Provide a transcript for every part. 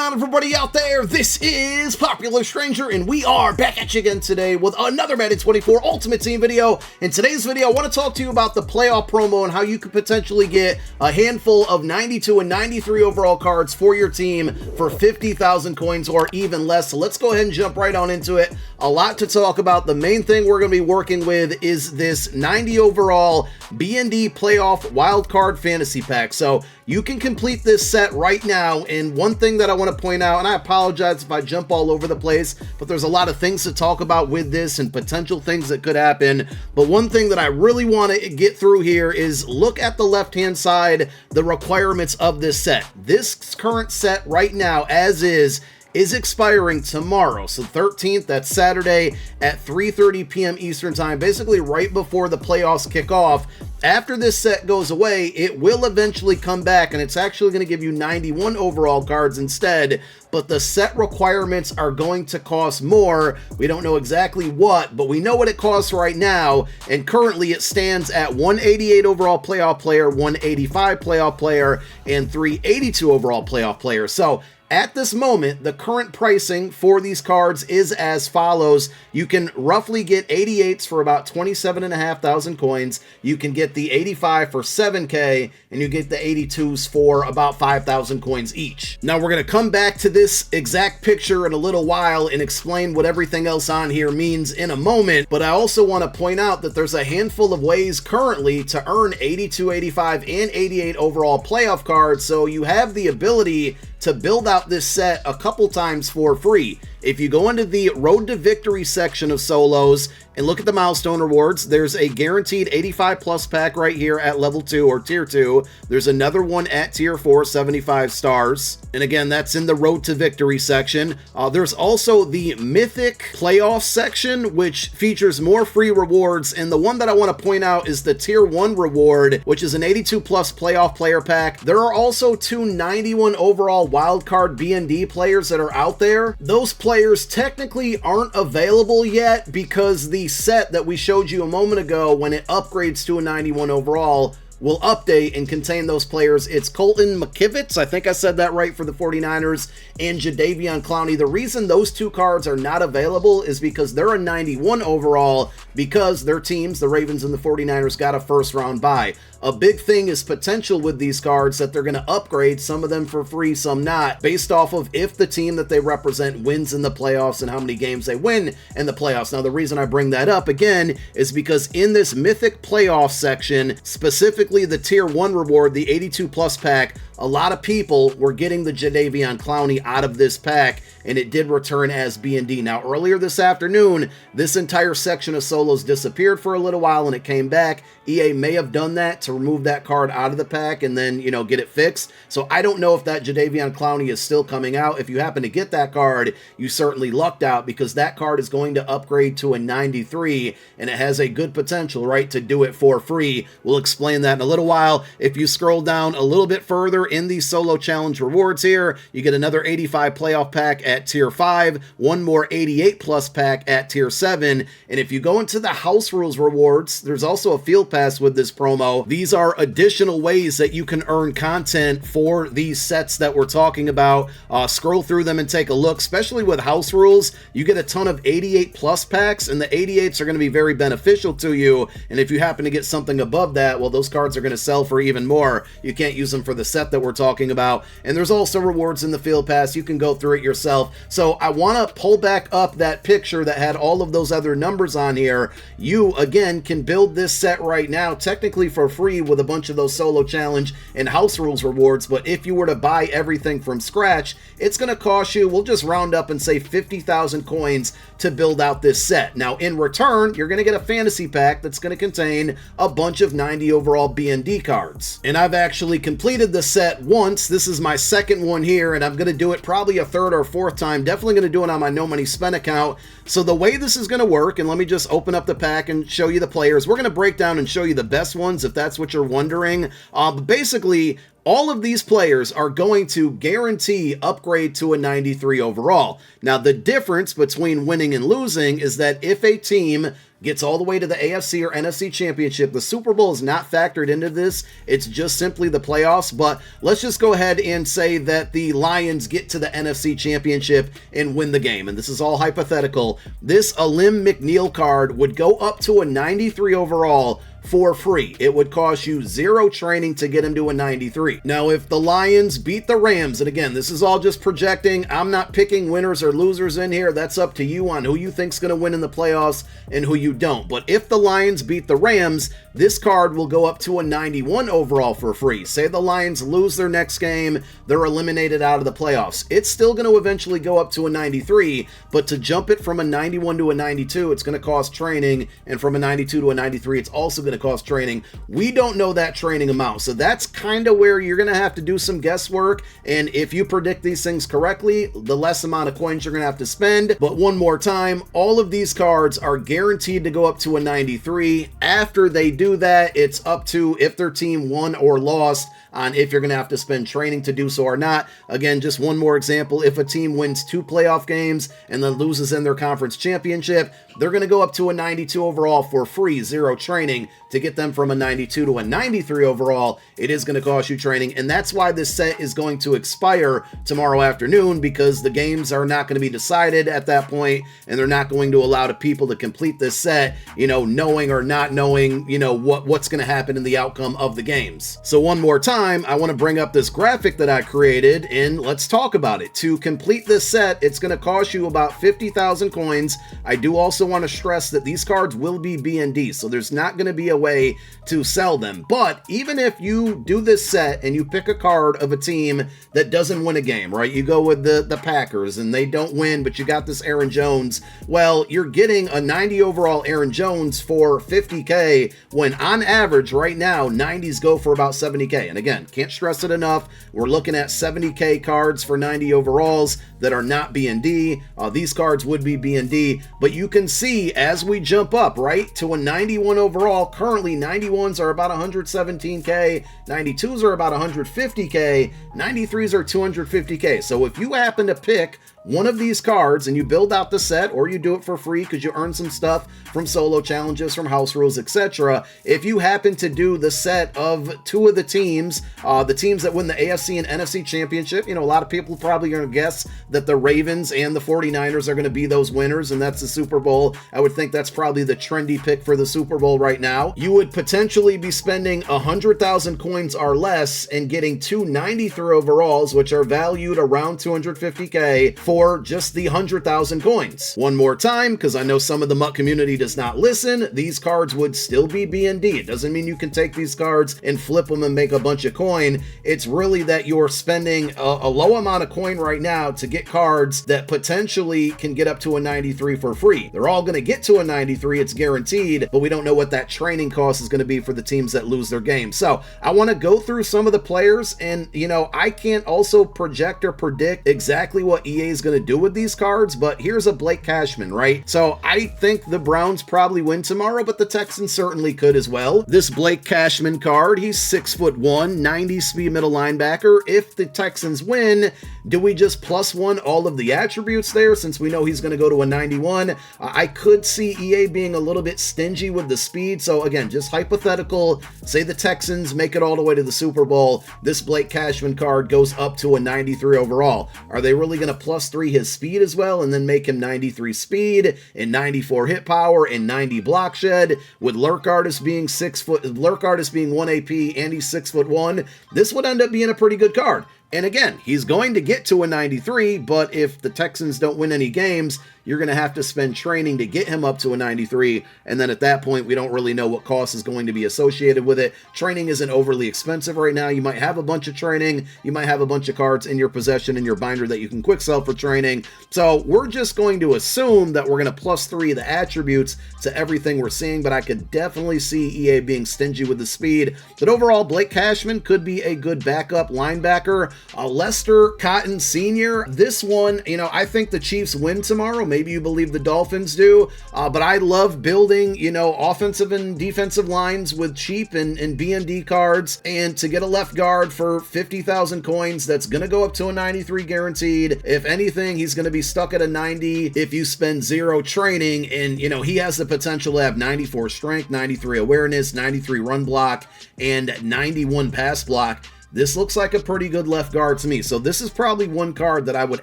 on, everybody out there? This is Popular Stranger, and we are back at you again today with another Madden 24 Ultimate Team video. In today's video, I want to talk to you about the playoff promo and how you could potentially get a handful of 92 and 93 overall cards for your team for 50,000 coins or even less. So let's go ahead and jump right on into it. A lot to talk about. The main thing we're going to be working with is this 90 overall B&D Playoff Wildcard Fantasy Pack. So you can complete this set right now, and one thing that I want to point out, and I apologize if I jump all over the place, but there's a lot of things to talk about with this and potential things that could happen. But one thing that I really want to get through here is look at the left-hand side, the requirements of this set. This current set right now, as is expiring tomorrow, so 13th, that's Saturday at 3:30 p.m. Eastern time, basically right before the playoffs kick off. After this set goes away, it will eventually come back, and it's actually going to give you 91 overall cards instead, but the set requirements are going to cost more. We don't know exactly what, but we know what it costs right now, and currently it stands at 188 overall playoff player, 185 playoff player, and 382 overall playoff player. So at this moment, the current pricing for these cards is as follows. You can roughly get 88s for about 27,500 coins. You can get the 85 for 7K, and you get the 82s for about 5,000 coins each. Now, we're going to come back to this exact picture in a little while and explain what everything else on here means in a moment, but I also want to point out that there's a handful of ways currently to earn 82, 85, and 88 overall playoff cards, so you have the ability to build out this set a couple times for free. If you go into the Road to Victory section of solos and look at the milestone rewards, there's a guaranteed 85 plus pack right here at level 2 or tier 2. There's another one at tier 4, 75 stars. And again, that's in the Road to Victory section. There's also the Mythic Playoff section, which features more free rewards. And the one that I want to point out is the tier 1 reward, which is an 82 plus playoff player pack. There are also two 91 overall wildcard B&D players that are out there. Those players technically aren't available yet because the set that we showed you a moment ago, when it upgrades to a 91 overall, will update and contain those players. It's Colton McKivitz, I think I said that right, for the 49ers, and Jadeveon Clowney. The reason those two cards are not available is because they're a 91 overall because their teams, the Ravens and the 49ers, got a first round bye. A big thing is potential with these cards that they're going to upgrade, some of them for free, some not, based off of if the team that they represent wins in the playoffs and how many games they win in the playoffs. Now, the reason I bring that up again is because in this Mythic Playoff section, specifically the tier 1 reward, the 82 plus pack, a lot of people were getting the Jadeveon Clowney out of this pack, and it did return as B&D. Now, earlier this afternoon, this entire section of solos disappeared for a little while, and it came back. EA may have done that to remove that card out of the pack and then, you know, get it fixed. So I don't know if that Jadeveon Clowney is still coming out. If you happen to get that card, you certainly lucked out, because that card is going to upgrade to a 93, and it has a good potential, right, to do it for free. We'll explain that in a little while. If you scroll down a little bit further in these solo challenge rewards here, you get another 85 playoff pack at tier 5, one more 88 plus pack at tier 7, and if you go into the house rules rewards, there's also a field pass with this promo. These are additional ways that you can earn content for these sets that we're talking about. Scroll through them and take a look. Especially with house rules, you get a ton of 88 plus packs, and the 88s are going to be very beneficial to you, and if you happen to get something above that, well, those cards are going to sell for even more. You can't use them for the set that we're talking about. And there's also rewards in the field pass. You can go through it yourself. So I want to pull back up that picture that had all of those other numbers on here. You, again, can build this set right now, technically for free, with a bunch of those solo challenge and house rules rewards. But if you were to buy everything from scratch, it's going to cost you, we'll just round up and say 50,000 coins to build out this set. Now, in return, you're going to get a fantasy pack that's going to contain a bunch of 90 overall B&D cards. And I've actually completed the set once. This is my second one here, and I'm going to do it probably a third or fourth time. Definitely going to do it on my No Money Spent account. So the way this is going to work, and let me just open up the pack and show you the players. We're going to break down and show you the best ones, if that's what you're wondering. But basically, all of these players are going to guarantee upgrade to a 93 overall. Now, the difference between winning and losing is that if a team gets all the way to the AFC or NFC Championship. The Super Bowl is not factored into this. It's just simply the playoffs, but let's just go ahead and say that the Lions get to the NFC Championship and win the game, and this is all hypothetical. This Alim McNeil card would go up to a 93 overall for free. It would cost you 0 training to get him to a 93. Now, if the Lions beat the Rams, and again, this is all just projecting, I'm not picking winners or losers in here. That's up to you on who you think's going to win in the playoffs and who you don't. But if the Lions beat the Rams, this card will go up to a 91 overall for free. Say the Lions lose their next game, they're eliminated out of the playoffs. It's still going to eventually go up to a 93, but to jump it from a 91 to a 92, it's going to cost training, and from a 92 to a 93, it's also going to cost training. We don't know that training amount, so that's kind of where you're going to have to do some guesswork, and if you predict these things correctly, the less amount of coins you're going to have to spend. But one more time, all of these cards are guaranteed to go up to a 93. After they do that, it's up to if their team won or lost on if you're going to have to spend training to do so or not. Again, just one more example. If a team wins 2 playoff games and then loses in their conference championship, they're going to go up to a 92 overall for free, 0 training. To get them from a 92 to a 93 overall, it is going to cost you training, and that's why this set is going to expire tomorrow afternoon, because the games are not going to be decided at that point, and they're not going to allow the people to complete this set, knowing or not knowing, what's going to happen in the outcome of the games. So one more time, I want to bring up this graphic that I created, and let's talk about it. To complete this set, it's going to cost you about 50,000 coins. I do also want to stress that these cards will be BND, so there's not going to be a way to sell them. But even if you do this set and you pick a card of a team that doesn't win a game, right? You go with the Packers and they don't win, but you got this Aaron Jones. Well, you're getting a 90 overall Aaron Jones for 50K when on average right now 90s go for about 70K. And again, can't stress it enough. We're looking at 70K cards for 90 overalls that are not BND. These cards would be BND, but you can see as we jump up, right, to a 91 overall. Currently 91s are about 117K, 92s are about 150K, 93s are 250K. So if you happen to pick one of these cards and you build out the set, or you do it for free because you earn some stuff from solo challenges, from house rules, etc. If you happen to do the set of 2 of the teams that win the AFC and NFC championship, a lot of people probably going to guess that the Ravens and the 49ers are going to be those winners, and that's the Super Bowl. I would think that's probably the trendy pick for the Super Bowl right now. You would potentially be spending 100,000 coins or less and getting 2 93 overalls, which are valued around 250K for just the 100,000 coins. One more time, because I know some of the MUT community does not listen, these cards would still be BND. It doesn't mean you can take these cards and flip them and make a bunch of coin. It's really that you're spending a low amount of coin right now to get cards that potentially can get up to a 93 for free. They're all going to get to a 93, it's guaranteed, but we don't know what that training cost is going to be for the teams that lose their game. So I want to go through some of the players, and I can't also project or predict exactly what EA is going to do with these cards, but here's a Blake Cashman, right? So I think the Browns probably win tomorrow, but the Texans certainly could as well. This Blake Cashman card, he's 6'1", 90 speed middle linebacker. If the Texans win, do we just +1 all of the attributes there, since we know he's going to go to a 91? I could see EA being a little bit stingy with the speed. So again, just hypothetical, say the Texans make it all the way to the Super Bowl, this Blake Cashman card goes up to a 93 overall. Are they really going to +3 his speed as well, and then make him 93 speed and 94 hit power and 90 block shed, with Lurk Artist being 1 AP and he's 6'1"? This would end up being a pretty good card. And again, he's going to get to a 93, but if the Texans don't win any games, you're going to have to spend training to get him up to a 93, and then at that point, we don't really know what cost is going to be associated with it. Training isn't overly expensive right now. You might have a bunch of training, you might have a bunch of cards in your possession in your binder that you can quick sell for training. So we're just going to assume that we're going to +3 the attributes to everything we're seeing, but I could definitely see EA being stingy with the speed. But overall, Blake Cashman could be a good backup linebacker. Lester Cotton Sr., this one, you know, I think the Chiefs win tomorrow. Maybe you believe the Dolphins do, but I love building, you know, offensive and defensive lines with cheap and BND cards, and to get a left guard for 50,000 coins, that's going to go up to a 93 guaranteed. If anything, he's going to be stuck at a 90 if you spend 0 training, and, you know, he has the potential to have 94 strength, 93 awareness, 93 run block, and 91 pass block. This looks like a pretty good left guard to me. So this is probably one card that I would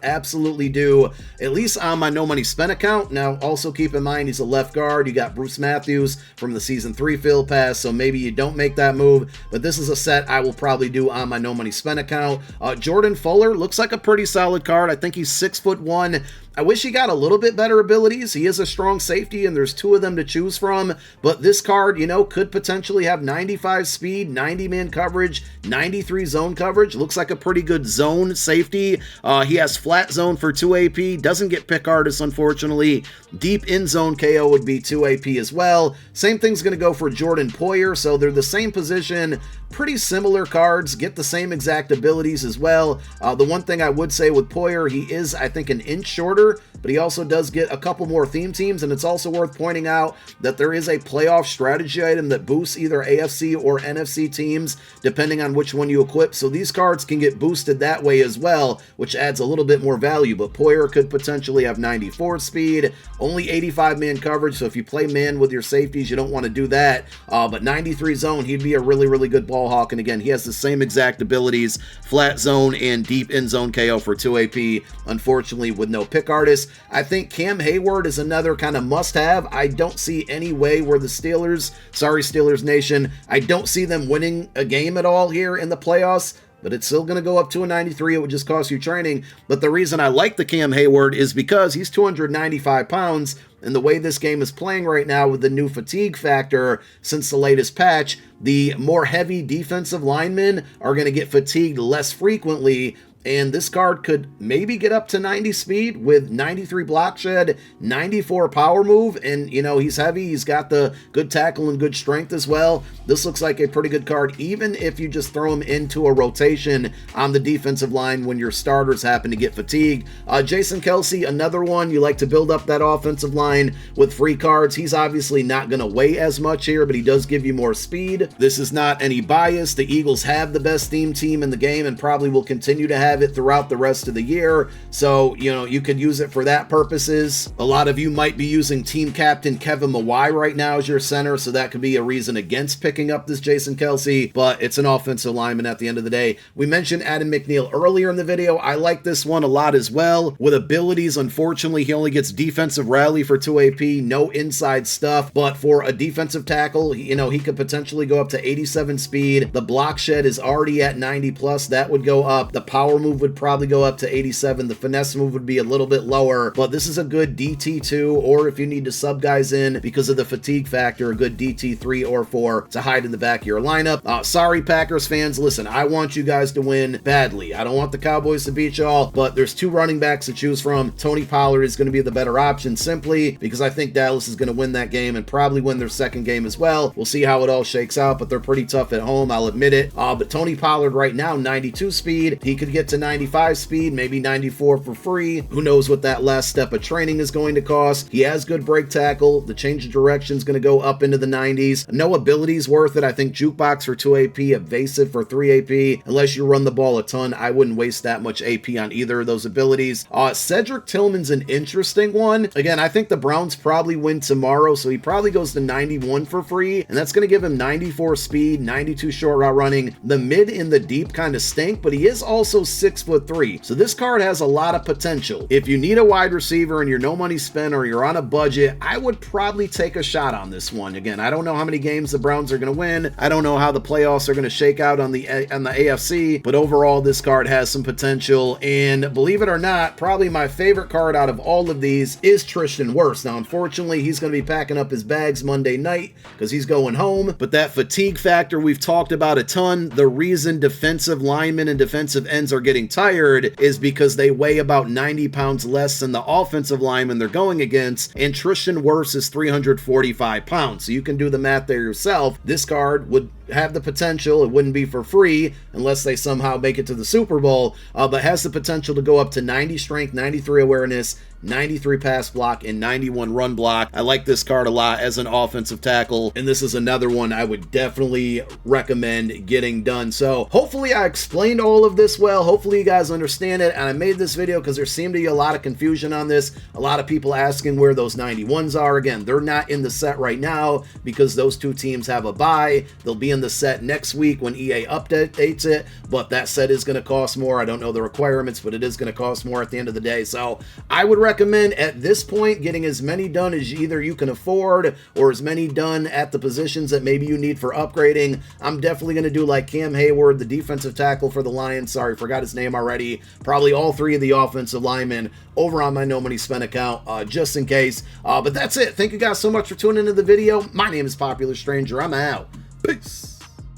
absolutely do, at least on my no money spent account. Now, also keep in mind, he's a left guard. You got Bruce Matthews from the Season 3 field pass, so maybe you don't make that move. But this is a set I will probably do on my no money spent account. Jordan Fuller looks like a pretty solid card. I think he's 6'1". I wish he got a little bit better abilities. He is a strong safety, and there's 2 of them to choose from. But this card, you know, could potentially have 95 speed, 90 man coverage, 93 zone coverage. Looks like a pretty good zone safety. He has flat zone for 2 AP. Doesn't get pick artist, unfortunately. Deep in zone KO would be 2 AP as well. Same thing's going to go for Jordan Poyer. So they're the same position. Pretty similar cards. Get the same exact abilities as well. The one thing I would say with Poyer, he is, I think, an inch shorter, but he also does get a couple more theme teams, and it's also worth pointing out that there is a playoff strategy item that boosts either AFC or NFC teams, depending on which one you equip, so these cards can get boosted that way as well, which adds a little bit more value. But Poyer could potentially have 94 speed, only 85 man coverage, so if you play man with your safeties, you don't want to do that, but 93 zone, he'd be a really good ball hawk, and again, he has the same exact abilities, flat zone and deep in zone KO for 2 AP, unfortunately with no pick artist. I think Cam Hayward is another kind of must-have. I don't see any way where the Steelers, sorry Steelers Nation, I don't see them winning a game at all here in the playoffs, but it's still going to go up to a 93. It would just cost you training. But the reason I like the Cam Hayward is because he's 295 pounds, and the way this game is playing right now with the new fatigue factor since the latest patch, the more heavy defensive linemen are going to get fatigued less frequently, and this card could maybe get up to 90 speed with 93 block shed, 94 power move, and, you know, he's heavy. He's got the good tackle and good strength as well. This looks like a pretty good card, even if you just throw him into a rotation on the defensive line when your starters happen to get fatigued. Jason Kelce, another one. You like to build up that offensive line with free cards. He's obviously not going to weigh as much here, but he does give you more speed. This is not any bias. The Eagles have the best theme team in the game and probably will continue to have it throughout the rest of the year, so, you know, you could use it for that purposes. A lot of you might be using team captain Kevin Mawai right now as your center, so that could be a reason against picking up this Jason Kelce, but it's an offensive lineman at the end of the day. We mentioned Adam McNeil earlier in the video. I like this one a lot as well. With abilities, unfortunately, he only gets defensive rally for 2 AP, no inside stuff, but for a defensive tackle, you know, he could potentially go up to 87 speed. The block shed is already at 90 plus. That would go up. The power move would probably go up to 87. The finesse move would be a little bit lower, but this is a good DT2, or if you need to sub guys in because of the fatigue factor, a good DT3 or 4 to hide in the back of your lineup. Sorry, Packers fans. Listen, I want you guys to win badly. I don't want the Cowboys to beat y'all, but there's 2 running backs to choose from. Tony Pollard is going to be the better option simply because I think Dallas is going to win that game and probably win their second game as well. We'll see how it all shakes out, but they're pretty tough at home, I'll admit it. But Tony Pollard right now, 92 speed. He could get to 95 speed, maybe 94 for free. Who knows what that last step of training is going to cost. He has good break tackle. The change of direction is going to go up into the 90s. No abilities worth it. I think jukebox for 2 AP, evasive for 3 AP. Unless you run the ball a ton, I wouldn't waste that much AP on either of those abilities. Cedric Tillman's an interesting one. Again, I think the Browns probably win tomorrow, so he probably goes to 91 for free, and that's going to give him 94 speed, 92 short route running. The mid and the deep kind of stink, but he is also 6'3", so this card has a lot of potential. If you need a wide receiver and you're no money spent or you're on a budget, I would probably take a shot on this one. Again, I don't know how many games the Browns are going to win. I don't know how the playoffs are going to shake out on the AFC, but overall, this card has some potential, and believe it or not, probably my favorite card out of all of these is Tristan Wirfs. Now, unfortunately, he's going to be packing up his bags Monday night because he's going home, but that fatigue factor we've talked about a ton. The reason defensive linemen and defensive ends are getting tired is because they weigh about 90 pounds less than the offensive lineman they're going against, and Tristan Wirfs is 345 pounds, so you can do the math there yourself. This card would have the potential, it wouldn't be for free unless they somehow make it to the Super Bowl, but has the potential to go up to 90 strength, 93 awareness, 93 pass block, and 91 run block. I like this card a lot as an offensive tackle, and this is another one I would definitely recommend getting done. So hopefully I explained all of this well. Hopefully you guys understand it, and I made this video because there seemed to be a lot of confusion on this. A lot of people asking where those 91s are. Again, they're not in the set right now because those two teams have a bye. They'll be in the set next week when EA updates it, but that set is going to cost more. I don't know the requirements, but it is going to cost more at the end of the day. So I would recommend at this point getting as many done as either you can afford or as many done at the positions that maybe you need for upgrading. I'm definitely going to do like Cam Hayward, the defensive tackle for the Lions. Sorry, forgot his name already. Probably all three of the offensive linemen over on my No Money Spent account, just in case. But that's it. Thank you guys so much for tuning into the video. My name is Popular Stranger. I'm out. Peace.